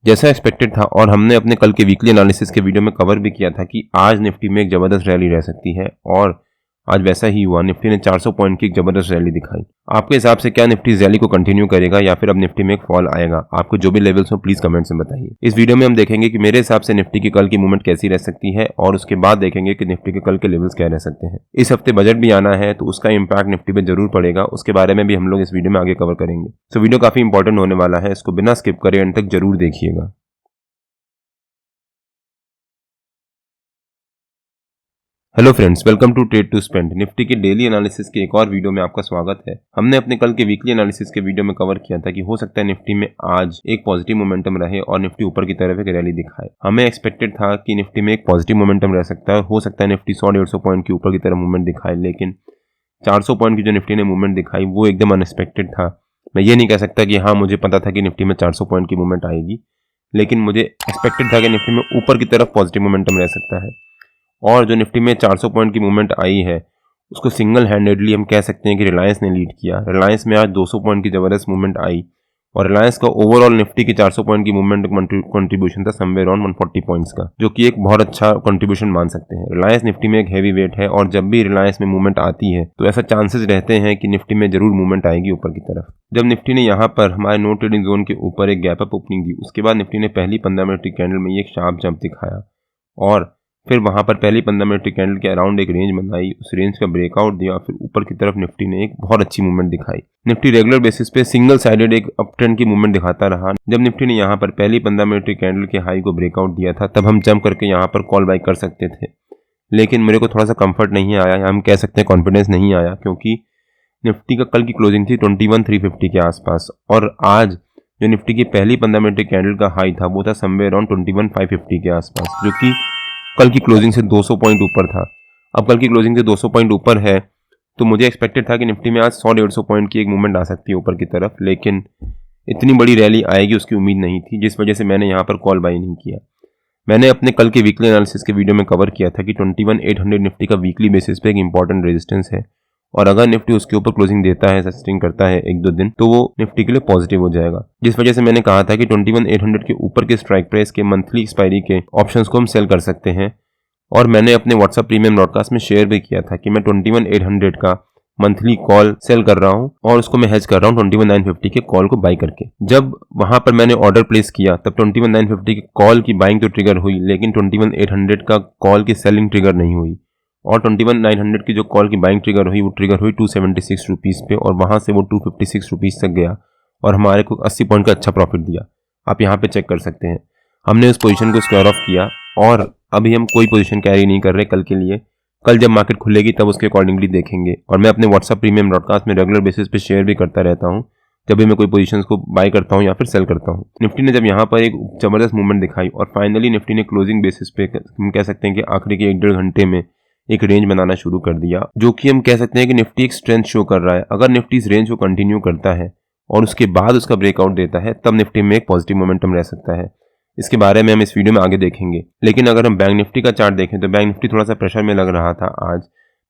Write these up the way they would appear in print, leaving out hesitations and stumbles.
जैसा एक्सपेक्टेड था और हमने अपने कल के वीकली एनालिसिस के वीडियो में कवर भी किया था कि आज निफ्टी में एक ज़बरदस्त रैली रह सकती है और आज वैसा ही हुआ। निफ्टी ने 400 पॉइंट की एक ज़बरदस्त रैली दिखाई। आपके हिसाब से क्या निफ्टी इस रैली को कंटिन्यू करेगा या फिर अब निफ्टी में एक फॉल आएगा? आपको जो भी लेवल्स हो प्लीज़ कमेंट्स में बताइए। इस वीडियो में हम देखेंगे कि मेरे हिसाब से निफ्टी की कल की मूवमेंट कैसी रह सकती है और उसके बाद देखेंगे कि निफ्टी के कल के लेवल्स क्या रह सकते हैं। इस हफ्ते बजट भी आना है तो उसका इम्पैक्ट निफ्टी पे जरूर पड़ेगा, उसके बारे में भी हम लोग इस वीडियो में आगे कवर करेंगे। तो वीडियो काफ़ी इंपॉर्टेंट होने वाला है, इसको बिना स्किप करे एंड तक जरूर देखिएगा। Hello friends, welcome to trade to spend. Nifty के डेली एनालिसिस के एक और वीडियो में आपका स्वागत है। हमने अपने कल के वीकली एनालिसिस के वीडियो में कवर किया था कि हो सकता है निफ्टी में आज एक पॉजिटिव मोमेंटम रहे और निफ्टी ऊपर की तरफ एक रैली दिखाए। हमें एक्सपेक्टेड था कि निफ्टी में एक पॉजिटिव मोमेंटम रह सकता है, हो सकता है निफ्टी 100-150 पॉइंट की ऊपर की तरफ मूवमेंट दिखाए, लेकिन 400 पॉइंट की जो निफ्टी ने मूवमेंट दिखाई वो एकदम अनएक्सपेक्टेड था। मैं ये नहीं कह सकता कि हाँ मुझे पता था कि निफ्टी में 400 पॉइंट की मूवमेंट आएगी, लेकिन मुझे एक्सपेक्टेड था कि निफ्टी में ऊपर की तरफ पॉजिटिव मोमेंटम रह सकता है। और जो निफ्टी में 400 पॉइंट की मूवमेंट आई है उसको सिंगल हैंडेडली हम कह सकते हैं कि रिलायंस ने लीड किया। रिलायंस में आज 200 पॉइंट की ज़बरदस्त मूवमेंट आई और रिलायंस का ओवरऑल निफ्टी की 400 पॉइंट की मूवमेंट कंट्रीब्यूशन था समवेयर अराउंड 140 पॉइंट्स का, जो कि एक बहुत अच्छा कंट्रीब्यूशन मान सकते हैं। रिलायंस निफ्टी में एक हैवी वेट है और जब भी रिलायंस में मूवमेंट आती है तो ऐसा चांसेस रहते हैं कि निफ्टी में जरूर मूवमेंट आएगी ऊपर की तरफ। जब निफ्टी ने यहाँ पर हमारे नो ट्रेडिंग जोन के ऊपर एक गैप अप ओपनिंग दी, उसके बाद निफ्टी ने पहली 15 मिनट की कैंडल में एक शार्प जंप दिखाया और फिर वहां पर पहली 15 मिनट की कैंडल के अराउंड एक रेंज बनाई, उस रेंज का ब्रेकआउट दिया, फिर ऊपर की तरफ निफ्टी ने एक बहुत अच्छी मूवमेंट दिखाई। निफ्टी रेगुलर बेसिस पे सिंगल साइडेड एक अप ट्रेंड की मूवमेंट दिखाता रहा। जब निफ्टी ने यहाँ पर पहली 15 मिनट की कैंडल के हाई को ब्रेकआउट दिया था तब हम जंप करके यहाँ पर कॉल बाय कर सकते थे, लेकिन मेरे को थोड़ा सा कंफर्ट नहीं आया या हम कह सकते हैं कॉन्फिडेंस नहीं आया, क्योंकि निफ्टी का कल की क्लोजिंग थी 21,350 के आसपास और आज जो निफ्टी की पहली 15 मिनट की कैंडल का हाई था वो था समवेयर अराउंड 21,550 के आसपास, जो कि कल की क्लोजिंग से 200 पॉइंट ऊपर था। अब कल की क्लोजिंग से 200 पॉइंट ऊपर है तो मुझे एक्सपेक्टेड था कि निफ्टी में आज 100-150 पॉइंट की एक मूवमेंट आ सकती है ऊपर की तरफ, लेकिन इतनी बड़ी रैली आएगी उसकी उम्मीद नहीं थी, जिस वजह से मैंने यहाँ पर कॉल बाय नहीं किया। मैंने अपने कल के वीकली एनालिसिस के वीडियो में कवर किया था कि 21,800 निफ्टी का वीकली बेसिस पे एक इंपॉर्टेंट रेजिस्टेंस है और अगर निफ्टी उसके ऊपर क्लोजिंग देता है, सस्टेन करता है 1-2 दिन, तो वो निफ्टी के लिए पॉजिटिव हो जाएगा। जिस वजह से मैंने कहा था कि 21,800 के ऊपर के स्ट्राइक प्राइस के मंथली एक्सपायरी के ऑप्शंस को हम सेल कर सकते हैं और मैंने अपने व्हाट्सएप प्रीमियम ब्रॉडकास्ट में शेयर भी किया था कि मैं 21,800 का मंथली कॉल सेल कर रहा हूं और उसको मैं हेज कर रहा हूं 21,950 के कॉल को बाई करके। जब वहां पर मैंने ऑर्डर प्लेस किया तब 21,950 के कॉल की बाइंग तो ट्रिगर हुई, लेकिन 21,800 का कॉल की सेलिंग ट्रिगर नहीं हुई और 21,900 की जो कॉल की बाइंग ट्रिगर हुई वो ट्रिगर हुई 276 रुपीज़ पे और वहां से वो 256 रुपीज़ तक गया और हमारे को 80 पॉइंट का अच्छा प्रॉफिट दिया। आप यहाँ पे चेक कर सकते हैं। हमने उस पोजीशन को स्क्वायर ऑफ किया और अभी हम कोई पोजीशन कैरी नहीं कर रहे कल के लिए। कल जब मार्केट खुलेगी तब उसके अकॉर्डिंगली देखेंगे और मैं अपने व्हाट्सएप प्रीमियम ब्रॉडकास्ट में रेगुलर बेसिस पे शेयर भी करता रहता हूँ जब भी मैं कोई पोजीशंस को बाय करता हूँ या फिर सेल करता हूँ। निफ्टी ने जब यहाँ पर एक जबरदस्त मूवमेंट दिखाई और फाइनली निफ्टी ने क्लोजिंग बेसिस पे हम कह सकते हैं कि आखिरी के 1-1.5 घंटे में एक रेंज बनाना शुरू कर दिया, जो कि हम कह सकते हैं कि निफ्टी एक स्ट्रेंथ शो कर रहा है। अगर निफ्टी इस रेंज को कंटिन्यू करता है और उसके बाद उसका ब्रेकआउट देता है तब निफ्टी में एक पॉजिटिव मोमेंटम रह सकता है। इसके बारे में हम इस वीडियो में आगे देखेंगे। लेकिन अगर हम बैंक निफ्टी का चार्ट देखें तो बैंक निफ्टी थोड़ा सा प्रेशर में लग रहा था आज,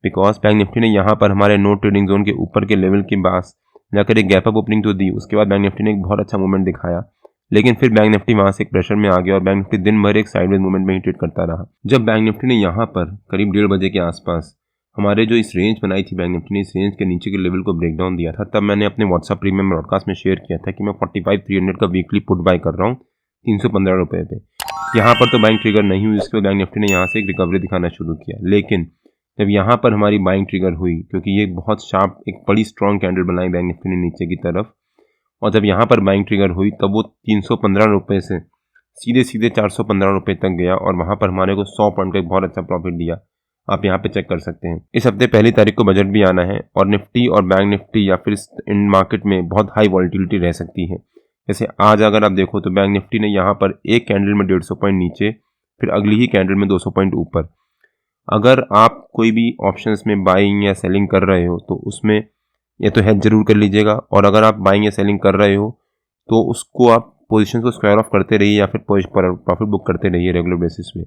बिकॉज बैंक निफ्टी ने यहाँ पर हमारे नो ट्रेडिंग जोन के ऊपर के लेवल के पास जाकर एक गैप अप ओपनिंग तो दी, उसके बाद बैंक निफ्टी ने एक बहुत अच्छा मूवमेंट दिखाया, लेकिन फिर बैंक निफ्टी वहाँ से एक प्रेशर में आ गया और बैंक निफ्टी दिन भर एक साइडवेज मूवमेंट में ही ट्रेड करता रहा। जब बैंक निफ्टी ने यहाँ पर करीब 1:30 बजे के आसपास हमारे जो इस रेंज बनाई थी बैंक निफ्टी ने इस रेंज के नीचे के लेवल को ब्रेक डाउन दिया था, तब मैंने अपने व्हाट्सएप प्रीमियम ब्रॉडकास्ट में शेयर किया था कि मैं 45,300 का वीकली पुट बाय कर रहा हूँ 315 रुपये पे। यहाँ पर तो बाइंग ट्रिगर नहीं हुई, उसके बाद बैंक निफ्टी ने यहाँ से एक रिकवरी दिखाना शुरू किया, लेकिन जब यहाँ पर हमारी बाइंग ट्रिगर हुई, क्योंकि ये बहुत शार्प एक बड़ी स्ट्रॉन्ग कैंडल बनाई बैंक निफ्टी ने नीचे की तरफ, और जब यहाँ पर बाइंग ट्रिगर हुई तब वो 315 रुपये से सीधे सीधे 415 रुपये तक गया और वहाँ पर हमारे को 100 पॉइंट का एक बहुत अच्छा प्रॉफिट दिया। आप यहाँ पे चेक कर सकते हैं। इस हफ्ते 1 तारीख को बजट भी आना है और निफ्टी और बैंक निफ्टी या फिर इन मार्केट में बहुत हाई वॉलिटिलिटी रह सकती है। जैसे आज अगर आप देखो तो बैंक निफ्टी ने यहाँ पर एक कैंडल में 150 पॉइंट नीचे, फिर अगली ही कैंडल में 200 पॉइंट ऊपर। अगर आप कोई भी ऑप्शंस में बाइंग या सेलिंग कर रहे हो तो उसमें या तो हेज जरूर कर लीजिएगा, और अगर आप बाइंग या सेलिंग कर रहे हो तो उसको आप पोजीशन को स्क्वायर ऑफ करते रहिए या फिर प्रॉफिट बुक करते रहिए रेगुलर बेसिस पे।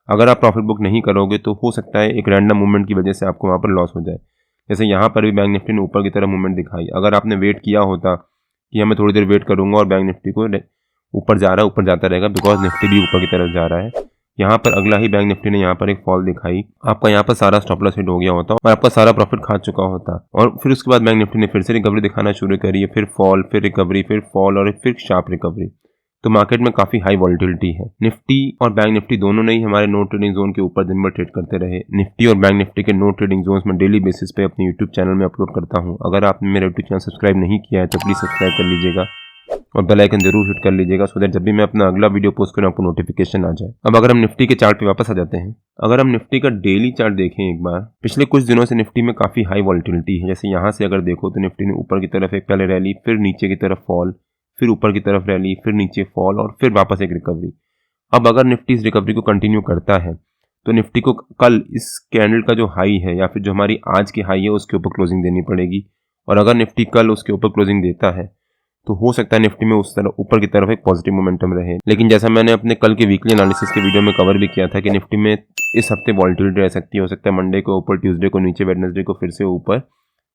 अगर आप प्रॉफिट बुक नहीं करोगे तो हो सकता है एक रैंडम मूवमेंट की वजह से आपको वहाँ पर लॉस हो जाए। जैसे यहाँ पर भी बैंक निफ्टी ने ऊपर की तरफ मूवमेंट दिखाई, अगर आपने वेट किया होता कि मैं थोड़ी देर वेट करूँगा और बैंक निफ्टी को ऊपर जा रहा है, ऊपर जाता रहेगा बिकॉज निफ्टी भी ऊपर की तरफ जा रहा है। यहाँ पर अगला ही बैंक निफ्टी ने यहाँ पर एक फॉल दिखाई, आपका यहाँ पर सारा स्टॉप लॉस हिट हो गया होता और आपका सारा प्रॉफिट खा चुका होता। और फिर उसके बाद बैंक निफ्टी ने फिर से रिकवरी दिखाना शुरू करी है, फिर फॉल, फिर रिकवरी, फिर फॉल और फिर शार्प रिकवरी। तो मार्केट में काफी हाई वॉलिटिलिटी है। निफ्टी और बैंक निफ्टी दोनों ने ही हमारे नो ट्रेडिंग जोन के ऊपर दिन भर ट्रेड करते रहे। निफ्टी और बैंक निफ्टी के नो ट्रेडिंग जोन्स में डेली बेसिस पे अपने यूट्यूब चैनल में अपलोड करता हूं। अगर आपने मेरा यूट्यूब चैनल सब्सक्राइब नहीं किया है तो प्लीज सब्सक्राइब कर लीजिएगा और बेल आइकन जरूर हिट कर लीजिएगा सो दैट जब भी मैं अपना अगला वीडियो पोस्ट करूं आपको नोटिफिकेशन आ जाए। अब अगर हम निफ्टी के चार्ट पे वापस आ जाते हैं, अगर हम निफ्टी का डेली चार्ट देखें एक बार, पिछले कुछ दिनों से निफ्टी में काफी हाई वॉलिटिलिटी है। जैसे यहाँ से अगर देखो तो निफ्टी ने ऊपर की तरफ एक पहले रैली, फिर नीचे की तरफ फॉल, फिर ऊपर की तरफ रैली, फिर नीचे फॉल और फिर वापस एक रिकवरी। अब अगर निफ्टी इस रिकवरी को कंटिन्यू करता है तो निफ्टी को कल इस कैंडल का जो हाई है या फिर जो हमारी आज की हाई है उसके ऊपर क्लोजिंग देनी पड़ेगी। और अगर निफ्टी कल उसके ऊपर क्लोजिंग देता है तो हो सकता है निफ्टी में उस तरफ ऊपर की तरफ एक पॉजिटिव मोमेंटम रहे। लेकिन जैसा मैंने अपने कल के वीकली एनालिसिस के वीडियो में कवर भी किया था कि निफ्टी में इस हफ्ते वॉलिटिलिटी रह सकती है। हो सकता है मंडे को ऊपर, ट्यूसडे को नीचे, वेडनेसडे को फिर से ऊपर,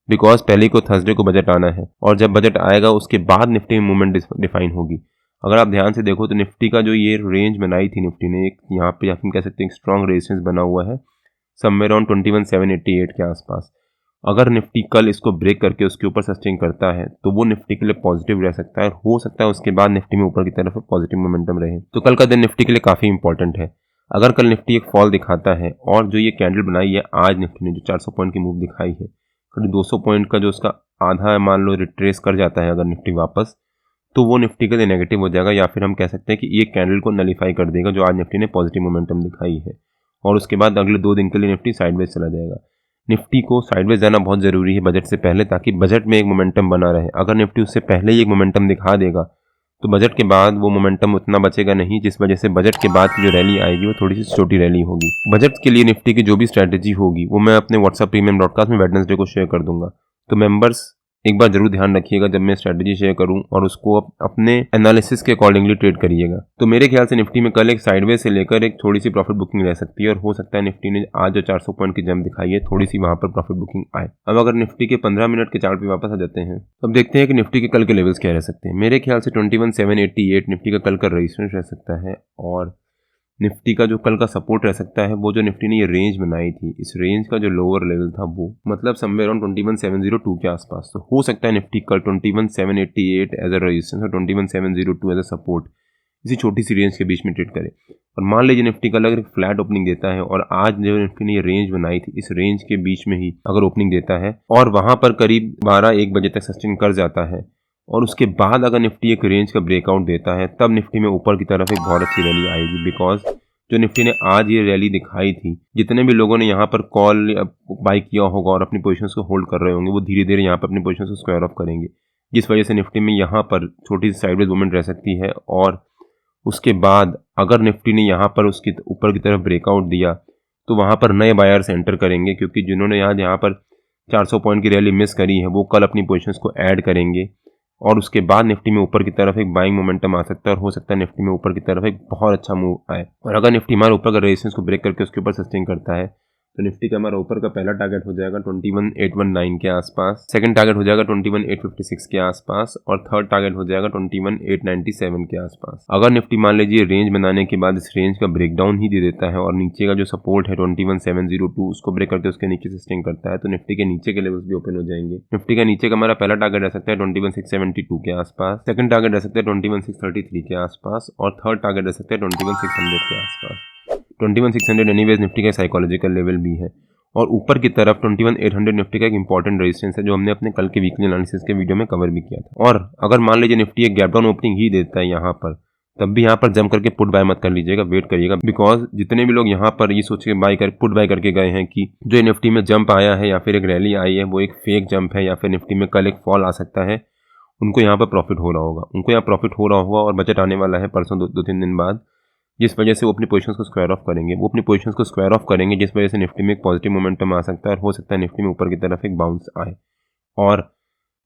बिकॉज पहले को थर्सडे को बजट आना है और जब बजट आएगा उसके बाद निफ्टी में मूवमेंट डिफाइन होगी। अगर आप ध्यान से देखो तो निफ्टी का जो ये रेंज बनाई थी निफ्टी ने, एक यहाँ पे आप कह सकते हैं स्ट्रॉन्ग रेजिस्टेंस बना हुआ है समवेयर अराउंड 21,788 के आसपास। अगर निफ्टी कल इसको ब्रेक करके उसके ऊपर सस्टेन करता है तो वो निफ्टी के लिए पॉजिटिव रह सकता है और हो सकता है उसके बाद निफ्टी में ऊपर की तरफ पॉजिटिव मोमेंटम रहे। तो कल का दिन निफ्टी के लिए काफी इंपॉर्टेंट है। अगर कल निफ्टी एक फॉल दिखाता है और जो ये कैंडल बनाई है आज निफ्टी ने जो 400 पॉइंट की मूव दिखाई है, 200 पॉइंट का जो उसका आधा है मान लो रिट्रेस कर जाता है अगर निफ्टी वापस, तो वो निफ्टी के लिए नेगेटिव हो जाएगा या फिर हम कह सकते हैं कि ये कैंडल को नलीफाई कर देगा जो आज निफ्टी ने पॉजिटिव मोमेंटम दिखाई है। और उसके बाद अगले 2 दिन के लिए निफ्टी साइडवेज चला जाएगा। निफ्टी को साइडवेज जाना बहुत जरूरी है बजट से पहले, ताकि बजट में एक मोमेंटम बना रहे। अगर निफ्टी उससे पहले ही एक मोमेंटम दिखा देगा तो बजट के बाद वो मोमेंटम उतना बचेगा नहीं, जिस वजह से बजट के बाद की जो रैली आएगी वो थोड़ी सी छोटी रैली होगी। बजट के लिए निफ्टी की जो भी स्ट्रैटेजी होगी वो मैं अपने व्हाट्सएप प्रीमियम ब्रॉडकास्ट में वेडनेसडे को शेयर कर दूंगा। तो मेंबर्स एक बार जरूर ध्यान रखिएगा जब मैं स्ट्रैटेजी शेयर करूं और उसको अपने एनालिसिस के अकॉर्डिंगली ट्रेड करिएगा। तो मेरे ख्याल से निफ्टी में कल एक साइडवेज से लेकर एक थोड़ी सी प्रॉफिट बुकिंग रह सकती है और हो सकता है निफ्टी ने आज जो 400 पॉइंट की जंप दिखाई है थोड़ी सी वहां पर प्रॉफिट बुकिंग आए। अब अगर निफ्टी के 15 मिनट के चार्ट पे वापस आ जाते हैं, अब देखते हैं कि निफ्टी के कल के लेवल्स क्या रह सकते हैं। मेरे ख्याल से 21,788 निफ्टी का कल का रेजिस्टेंस रह सकता है और निफ्टी का जो कल का सपोर्ट रह सकता है वो जो निफ्टी ने ये रेंज बनाई थी, इस रेंज का जो लोअर लेवल था वो मतलब समवेयर अराउंड 21,702 के आसपास। तो हो सकता है निफ्टी कल 21,788 एज अ रेजिस्टेंस और 21,702 एज अ सपोर्ट इसी छोटी सी रेंज के बीच में ट्रेड करे। और मान लीजिए निफ्टी कल अगर फ्लैट ओपनिंग देता है और आज जो निफ्टी ने ये रेंज बनाई थी इस रेंज के बीच में ही अगर ओपनिंग देता है और वहां पर करीब 12-1 बजे तक सस्टेन कर जाता है और उसके बाद अगर निफ्टी एक रेंज का ब्रेकआउट देता है तब निफ्टी में ऊपर की तरफ एक बहुत अच्छी रैली आएगी। बिकॉज जो निफ्टी ने आज ये रैली दिखाई थी, जितने भी लोगों ने यहाँ पर कॉल बाई किया होगा और अपनी पोजीशंस को होल्ड कर रहे होंगे वो धीरे धीरे यहाँ पर अपनी पोजीशंस को स्क्वायर ऑफ करेंगे, जिस वजह से निफ्टी में यहाँ पर छोटी सी साइडवेज मूवमेंट रह सकती है। और उसके बाद अगर निफ्टी ने यहाँ पर उसकी ऊपर की तरफ ब्रेकआउट दिया तो वहाँ पर नए बायर्स एंटर करेंगे, क्योंकि जिन्होंने आज यहाँ पर 400 पॉइंट की रैली मिस करी है वो कल अपनी पोजीशंस को ऐड करेंगे और उसके बाद निफ्टी में ऊपर की तरफ एक बाइंग मोमेंटम आ सकता है और हो सकता है निफ्टी में ऊपर की तरफ एक बहुत अच्छा मूव आए। और अगर निफ्टी हमारे ऊपर का रेजिस्टेंस को ब्रेक करके उसके ऊपर सस्टेन करता है तो निफ्टी का हमारा ऊपर का पहला टारगेट हो जाएगा 21,819 के आसपास, सेकंड टारगेट हो जाएगा 21,856 के आसपास और थर्ड टारगेट हो जाएगा 21,897 के आसपास। अगर निफ्टी मान लीजिए रेंज बनाने के बाद इस रेंज का ब्रेकडाउन ही दे देता है और नीचे का जो सपोर्ट है 21,702 उसको ब्रेक करके उसके नीचे सस्टेन करता है तो निफ्टी के नीचे के लेवल्स भी ओपन हो जाएंगे। निफ्टी का नीचे का हमारा पहला टारगेट रह सकता है 21,672 के आसपास, सेकंड टारगेट रह सकता है 21,633 के आसपास और थर्ड टारगेट रह सकता है 21,600 के आसपास। 21,600 एनीवेज निफ्टी का साइकोलॉजिकल लेवल भी है और ऊपर की तरफ 21,800 निफ्टी का एक इंपॉर्टेंट रेजिस्टेंस है जो हमने अपने कल के वीकली एनालिसिस के वीडियो में कवर भी किया था। और अगर मान लीजिए निफ्टी एक गैप डाउन ओपनिंग ही देता है यहाँ पर, तब भी यहाँ पर जंप करके पुट बाय मत कर लीजिएगा, वेट करिएगा। बिकॉज जितने भी लोग यहाँ पर ये सोच के पुट बाय करके गए हैं कि जो निफ्टी में जंप आया है या फिर एक रैली आई है वो एक फेक जंप है या फिर निफ्टी में कल एक फॉल आ सकता है, उनको यहाँ पर प्रॉफिट हो रहा होगा, उनको यहाँ प्रॉफिट हो रहा होगा। और बजट आने वाला है परसों 2-3 दिन बाद, जिस वजह से वो अपनी पोजीशंस को स्क्वायर ऑफ करेंगे, जिस वजह से निफ्टी में एक पॉजिटिव मोमेंटम आ सकता है और हो सकता है निफ्टी में ऊपर की तरफ एक बाउंस आए। और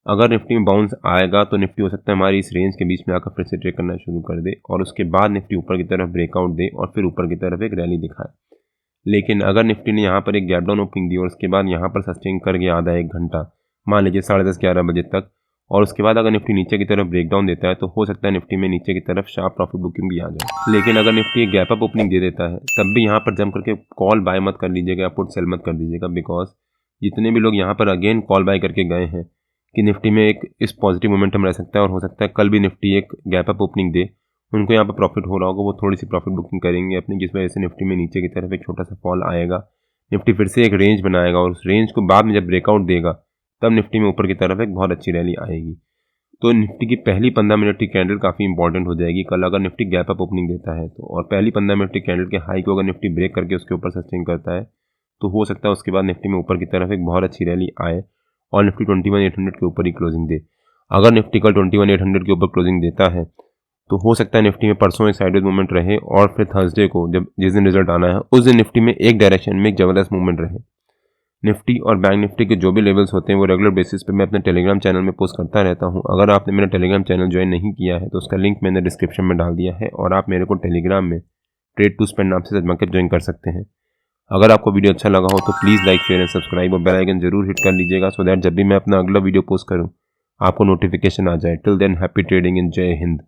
अगर निफ्टी में बाउंस आएगा तो निफ्टी हो सकता है हमारी इस रेंज के बीच में आकर फिर से ट्रेड करना शुरू कर दे और उसके बाद निफ्टी ऊपर की तरफ ब्रेकआउट दे और फिर ऊपर की तरफ एक रैली दिखाए। लेकिन अगर निफ्टी ने यहाँ पर एक गैप डाउन ओपनिंग दी और उसके बाद यहाँ पर सस्टेन कर गया आधा 1 घंटा, मान लीजिए 10:30-11 बजे तक, और उसके बाद अगर निफ्टी नीचे की तरफ ब्रेकडाउन देता है तो हो सकता है निफ्टी में नीचे की तरफ शार्प प्रॉफिट बुकिंग भी आ जाए। लेकिन अगर निफ्टी एक गैप अप ओपनिंग दे देता है तब भी यहाँ पर जम करके कॉल बाय मत कर लीजिएगा, पुट सेल मत कर दीजिएगा, बिकॉज जितने भी लोग यहाँ पर अगेन कॉल बाय करके गए हैं कि निफ्टी में एक इस पॉजिटिव मोमेंटम रह सकता है और हो सकता है कल भी निफ्टी एक गैप अप ओपनिंग दे, उनको यहाँ पर प्रॉफिट हो रहा होगा, वो थोड़ी सी प्रॉफिट बुकिंग करेंगे अपनी, जिस वजह से निफ्टी में नीचे की तरफ एक छोटा सा फॉल आएगा। निफ्टी फिर से एक रेंज बनाएगा और उस रेंज को बाद में जब ब्रेकआउट देगा तब निफ्टी में ऊपर की तरफ एक बहुत अच्छी रैली आएगी। तो निफ्टी की पहली 15 मिनट की कैंडल काफ़ी इंपॉर्टेंट हो जाएगी कल अगर निफ्टी गैप अप ओपनिंग देता है तो, और पहली 15 मिनट की कैंडल के हाई को अगर निफ्टी ब्रेक करके उसके ऊपर सस्टेन करता है तो हो सकता है उसके बाद निफ्टी में ऊपर की तरफ एक बहुत अच्छी रैली आए और निफ्टी 21,800 के ऊपर ही क्लोजिंग दे। अगर निफ्टी कल 21,800 के ऊपर क्लोजिंग देता है तो हो सकता है निफ्टी में परसों एक साइडवेज मूवमेंट रहे और फिर थर्सडे को जब जिस दिन रिजल्ट आना है उस दिन निफ्टी में एक डायरेक्शन में एक जबरदस्त मूवमेंट रहे। निफ्टी और बैंक निफ्टी के जो भी लेवल्स होते हैं वो रेगुलर बेसिस पे मैं अपने टेलीग्राम चैनल में पोस्ट करता रहता हूं। अगर आपने मेरा टेलीग्राम चैनल ज्वाइन नहीं किया है तो उसका लिंक मैंने डिस्क्रिप्शन में डाल दिया है और आप मेरे को टेलीग्राम में ट्रेड टू स्पेंड नाम से सजमा के ज्वाइन कर सकते हैं। अगर आपको वीडियो अच्छा लगा हो तो please like share and subscribe और बेल आइकन जरूर हिट कर लीजिएगा सो दैट जब भी मैं अपना अगला वीडियो पोस्ट करूँ आपको नोटिफिकेशन आ जाए। Till than happy trading in जय हिंद।